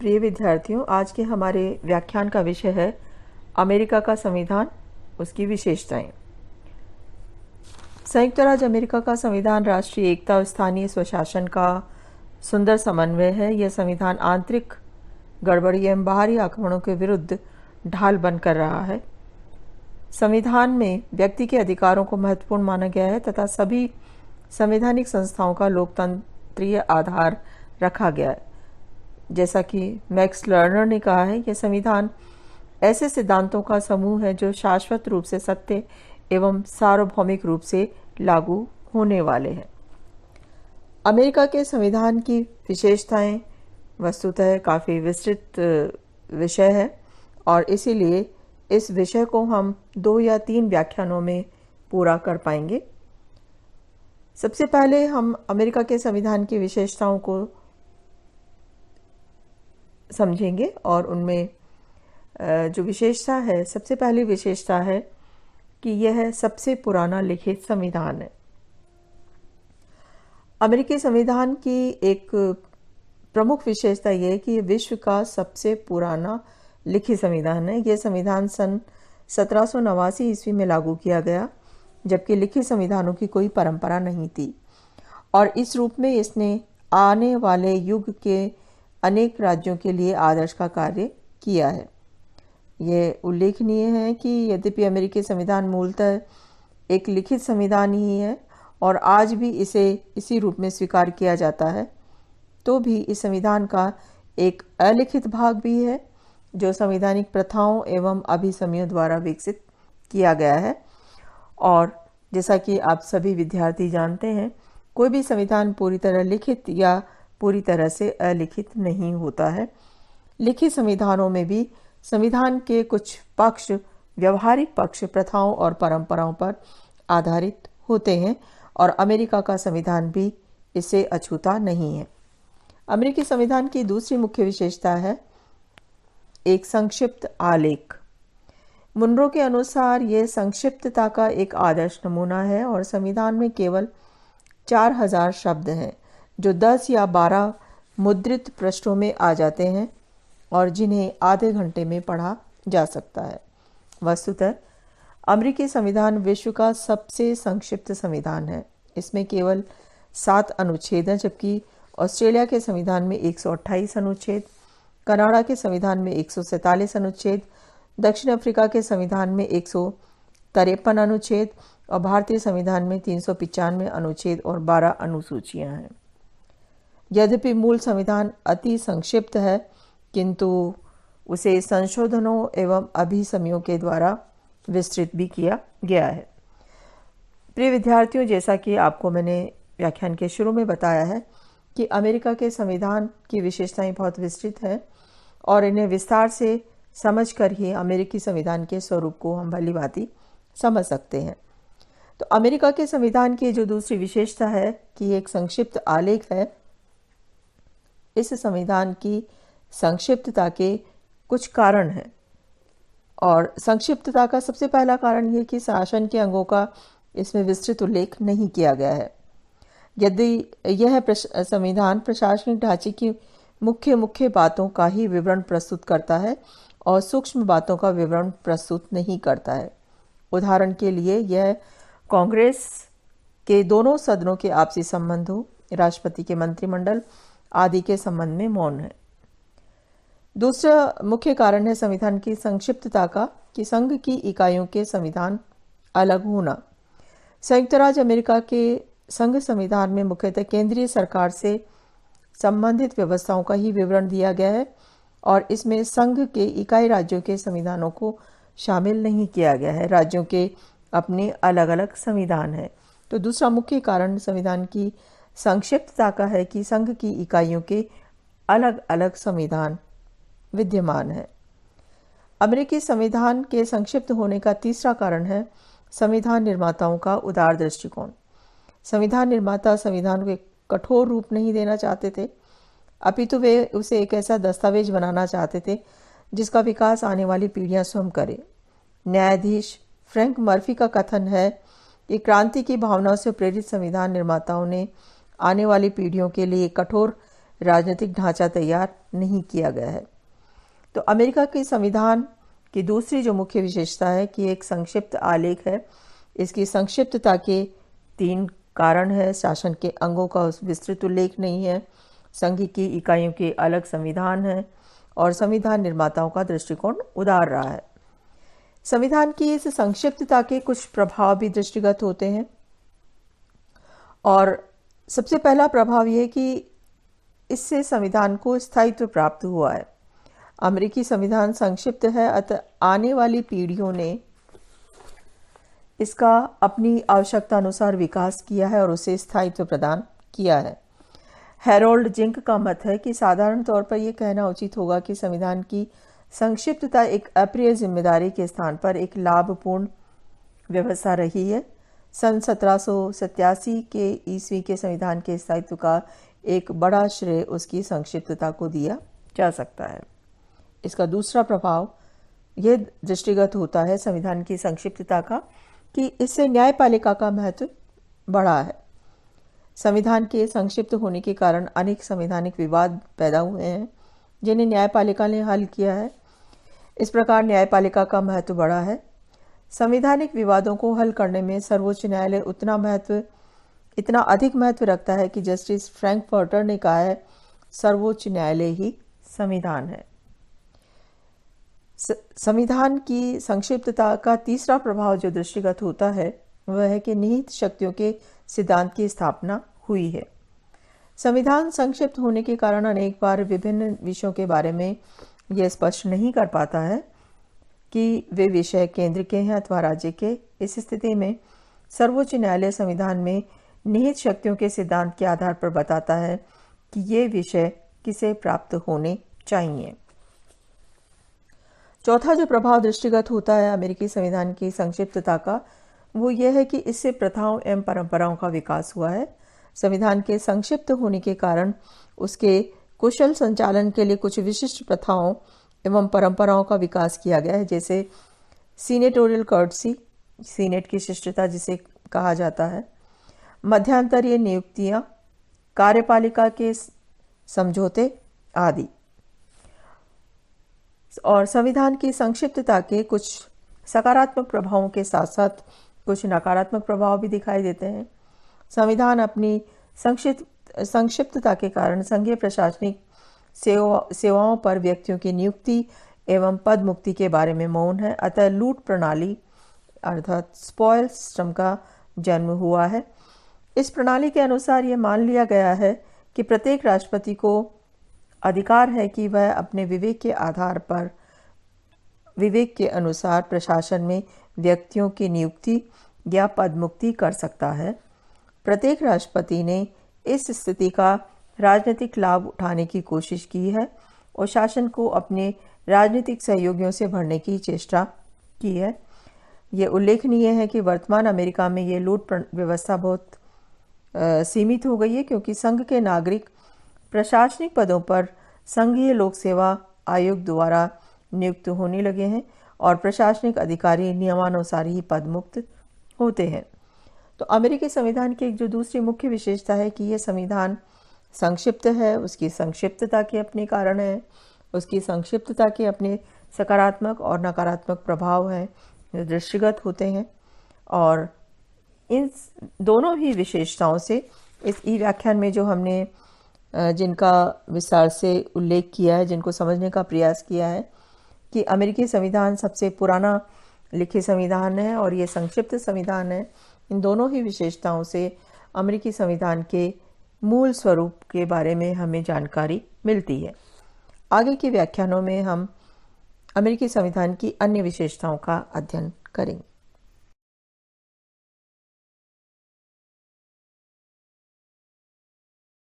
प्रिय विद्यार्थियों, आज के हमारे व्याख्यान का विषय है अमेरिका का संविधान, उसकी विशेषताएं। संयुक्त राज्य अमेरिका का संविधान राष्ट्रीय एकता और स्थानीय स्वशासन का सुंदर समन्वय है। यह संविधान आंतरिक गड़बड़ी एवं बाहरी आक्रमणों के विरुद्ध ढाल बनकर रहा है। संविधान में व्यक्ति के अधिकारों को महत्वपूर्ण माना गया है तथा सभी संवैधानिक संस्थाओं का लोकतंत्रीय आधार रखा गया है। जैसा कि मैक्स लर्नर ने कहा है, यह संविधान ऐसे सिद्धांतों का समूह है जो शाश्वत रूप से सत्य एवं सार्वभौमिक रूप से लागू होने वाले हैं। अमेरिका के संविधान की विशेषताएं वस्तुतः काफ़ी विस्तृत विषय है और इसीलिए इस विषय को हम 2 या 3 व्याख्यानों में पूरा कर पाएंगे। सबसे पहले हम अमेरिका के संविधान की विशेषताओं को समझेंगे और उनमें जो विशेषता है, सबसे पहली विशेषता है कि यह सबसे पुराना लिखित संविधान है। अमेरिकी संविधान की एक प्रमुख विशेषता यह है कि यह विश्व का सबसे पुराना लिखित संविधान है। यह संविधान सन 1789 ईस्वी में लागू किया गया, जबकि लिखित संविधानों की कोई परंपरा नहीं थी और इस रूप में इसने आने वाले युग के अनेक राज्यों के लिए आदर्श का कार्य किया है। यह उल्लेखनीय है कि यद्यपि अमेरिकी संविधान मूलतः एक लिखित संविधान ही है और आज भी इसे इसी रूप में स्वीकार किया जाता है, तो भी इस संविधान का एक अलिखित भाग भी है जो संवैधानिक प्रथाओं एवं अभिसमयों द्वारा विकसित किया गया है। और जैसा कि आप सभी विद्यार्थी जानते हैं, कोई भी संविधान पूरी तरह लिखित या पूरी तरह से अलिखित नहीं होता है। लिखित संविधानों में भी संविधान के कुछ पक्ष व्यवहारिक पक्ष प्रथाओं और परंपराओं पर आधारित होते हैं और अमेरिका का संविधान भी इससे अछूता नहीं है। अमेरिकी संविधान की दूसरी मुख्य विशेषता है एक संक्षिप्त आलेख। मुनरो के अनुसार यह संक्षिप्तता का एक आदर्श नमूना है और संविधान में केवल 4000 शब्द हैं जो 10 या 12 मुद्रित पृष्ठों में आ जाते हैं और जिन्हें आधे घंटे में पढ़ा जा सकता है। वस्तुतः अमेरिकी संविधान विश्व का सबसे संक्षिप्त संविधान है। इसमें केवल 7 अनुच्छेद हैं, जबकि ऑस्ट्रेलिया के संविधान में 128 अनुच्छेद, कनाडा के संविधान में 147 अनुच्छेद, दक्षिण अफ्रीका के संविधान में 153 अनुच्छेद और भारतीय संविधान में 395 अनुच्छेद और 12 अनुसूचियां हैं। यद्यपि मूल संविधान अति संक्षिप्त है, किंतु उसे संशोधनों एवं अभिसमयों के द्वारा विस्तृत भी किया गया है। प्रिय विद्यार्थियों, जैसा कि आपको मैंने व्याख्यान के शुरू में बताया है कि अमेरिका के संविधान की विशेषताएं बहुत विस्तृत हैं और इन्हें विस्तार से समझकर ही अमेरिकी संविधान के स्वरूप को हम भली भांति समझ सकते हैं। तो अमेरिका के संविधान की जो दूसरी विशेषता है कि एक संक्षिप्त आलेख है। इस संविधान की संक्षिप्तता के कुछ कारण हैं और संक्षिप्तता का सबसे पहला कारण यह कि शासन के अंगों का इसमें विस्तृत उल्लेख नहीं किया गया है। यदि यह संविधान प्रशासनिक ढांचे की मुख्य बातों का ही विवरण प्रस्तुत करता है और सूक्ष्म बातों का विवरण प्रस्तुत नहीं करता है। उदाहरण के लिए यह कांग्रेस के दोनों सदनों के आपसी संबंधों, राष्ट्रपति के मंत्रिमंडल आदि के संबंध में मौन है। दूसरा मुख्य कारण है संविधान की संक्षिप्तता का कि संघ की इकाइयों के संविधान अलग होना। संयुक्त राज्य अमेरिका के संघ संविधान में मुख्यतः केंद्रीय सरकार से संबंधित व्यवस्थाओं का ही विवरण दिया गया है और इसमें संघ के इकाई राज्यों के संविधानों को शामिल नहीं किया गया है। राज्यों के अपने अलग अलग संविधान हैं। तो दूसरा मुख्य कारण संविधान की संक्षिप्तता का है कि संघ की इकाइयों के अलग अलग संविधान विद्यमान है। अमेरिकी संविधान के संक्षिप्त होने का तीसरा कारण है संविधान निर्माताओं का उदार दृष्टिकोण। संविधान निर्माता संविधान को एक कठोर रूप नहीं देना चाहते थे, अपितु वे उसे एक ऐसा दस्तावेज बनाना चाहते थे जिसका विकास आने वाली पीढ़ियां स्वयं करे। न्यायाधीश फ्रैंक मर्फी का कथन है कि क्रांति की भावनाओं से प्रेरित संविधान निर्माताओं ने आने वाली पीढ़ियों के लिए कठोर राजनीतिक ढांचा तैयार नहीं किया गया है। तो अमेरिका के संविधान की दूसरी जो मुख्य विशेषता है कि एक संक्षिप्त आलेख है। इसकी संक्षिप्तता के 3 कारण है। शासन के अंगों का विस्तृत उल्लेख नहीं है, संघ की इकाइयों के अलग संविधान है और संविधान निर्माताओं का दृष्टिकोण उदार रहा है। संविधान की इस संक्षिप्तता के कुछ प्रभाव भी दृष्टिगत होते हैं और सबसे पहला प्रभाव यह कि इससे संविधान को स्थायित्व प्राप्त हुआ है। अमेरिकी संविधान संक्षिप्त है, अतः आने वाली पीढ़ियों ने इसका अपनी आवश्यकता अनुसार विकास किया है और उसे स्थायित्व प्रदान किया है। हैरोल्ड जिंक का मत है कि साधारण तौर पर यह कहना उचित होगा कि संविधान की संक्षिप्तता एक अप्रिय जिम्मेदारी के स्थान पर एक लाभपूर्ण व्यवस्था रही है। सन 1787 के ईस्वी के संविधान के स्थायित्व का एक बड़ा श्रेय उसकी संक्षिप्तता को दिया जा सकता है। इसका दूसरा प्रभाव यह दृष्टिगत होता है संविधान की संक्षिप्तता का कि इससे न्यायपालिका का महत्व बढ़ा है। संविधान के संक्षिप्त होने के कारण अनेक संवैधानिक विवाद पैदा हुए हैं जिन्हें न्यायपालिका ने हल किया है। इस प्रकार न्यायपालिका का महत्व बढ़ा है। संवैधानिक विवादों को हल करने में सर्वोच्च न्यायालय इतना अधिक महत्व रखता है कि जस्टिस फ्रैंकफर्टर ने कहा है, सर्वोच्च न्यायालय ही संविधान है। संविधान की संक्षिप्तता का तीसरा प्रभाव जो दृष्टिगत होता है वह है कि निहित शक्तियों के सिद्धांत की स्थापना हुई है। संविधान संक्षिप्त होने के कारण अनेक बार विभिन्न विषयों के बारे में यह स्पष्ट नहीं कर पाता है कि वे विषय केंद्र के हैं अथवा राज्य के। इस स्थिति में सर्वोच्च न्यायालय संविधान में निहित शक्तियों के सिद्धांत के आधार पर बताता है कि ये विषय किसे प्राप्त होने चाहिए। चौथा जो प्रभाव दृष्टिगत होता है अमेरिकी संविधान की संक्षिप्तता का वो यह है कि इससे प्रथाओं एवं परंपराओं का विकास हुआ है। संविधान के संक्षिप्त होने के कारण उसके कुशल संचालन के लिए कुछ विशिष्ट प्रथाओं एवं परंपराओं का विकास किया गया है, जैसे सीनेटोरियल कर्टसी, सीनेट की शिष्टता जिसे कहा जाता है, मध्यांतरीय नियुक्तियां, कार्यपालिका के समझौते आदि। और संविधान की संक्षिप्तता के कुछ सकारात्मक प्रभावों के साथ साथ कुछ नकारात्मक प्रभाव भी दिखाई देते हैं। संविधान अपनी संक्षिप्तता के कारण संघीय प्रशासनिक सेवाओं पर व्यक्तियों की नियुक्ति एवं पद मुक्ति के बारे में मौन है। अतः लूट प्रणाली अर्थात स्पॉयल सिस्टम का जन्म हुआ है। इस प्रणाली के अनुसार यह मान लिया गया है कि प्रत्येक राष्ट्रपति को अधिकार है कि वह अपने विवेक के आधार पर विवेक के अनुसार प्रशासन में व्यक्तियों की नियुक्ति या पदमुक्ति कर सकता है। प्रत्येक राष्ट्रपति ने इस स्थिति का राजनीतिक लाभ उठाने की कोशिश की है और शासन को अपने राजनीतिक सहयोगियों से भरने की चेष्टा की है। यह उल्लेखनीय है कि वर्तमान अमेरिका में यह लूट व्यवस्था बहुत सीमित हो गई है, क्योंकि संघ के नागरिक प्रशासनिक पदों पर संघीय लोक सेवा आयोग द्वारा नियुक्त होने लगे हैं और प्रशासनिक अधिकारी नियमानुसार ही पदमुक्त होते हैं। तो अमेरिकी संविधान की एक जो दूसरी मुख्य विशेषता है कि यह संविधान संक्षिप्त है। उसकी संक्षिप्तता के अपने कारण हैं, उसकी संक्षिप्तता के अपने सकारात्मक और नकारात्मक प्रभाव हैं जो दृष्टिगत होते हैं। और इन दोनों ही विशेषताओं से इस ई व्याख्यान में जो हमने जिनका विस्तार से उल्लेख किया है, जिनको समझने का प्रयास किया है कि अमेरिकी संविधान सबसे पुराना लिखित संविधान है और ये संक्षिप्त संविधान है, इन दोनों ही विशेषताओं से अमेरिकी संविधान के मूल स्वरूप के बारे में हमें जानकारी मिलती है। आगे के व्याख्यानों में हम अमेरिकी संविधान की अन्य विशेषताओं का अध्ययन करेंगे।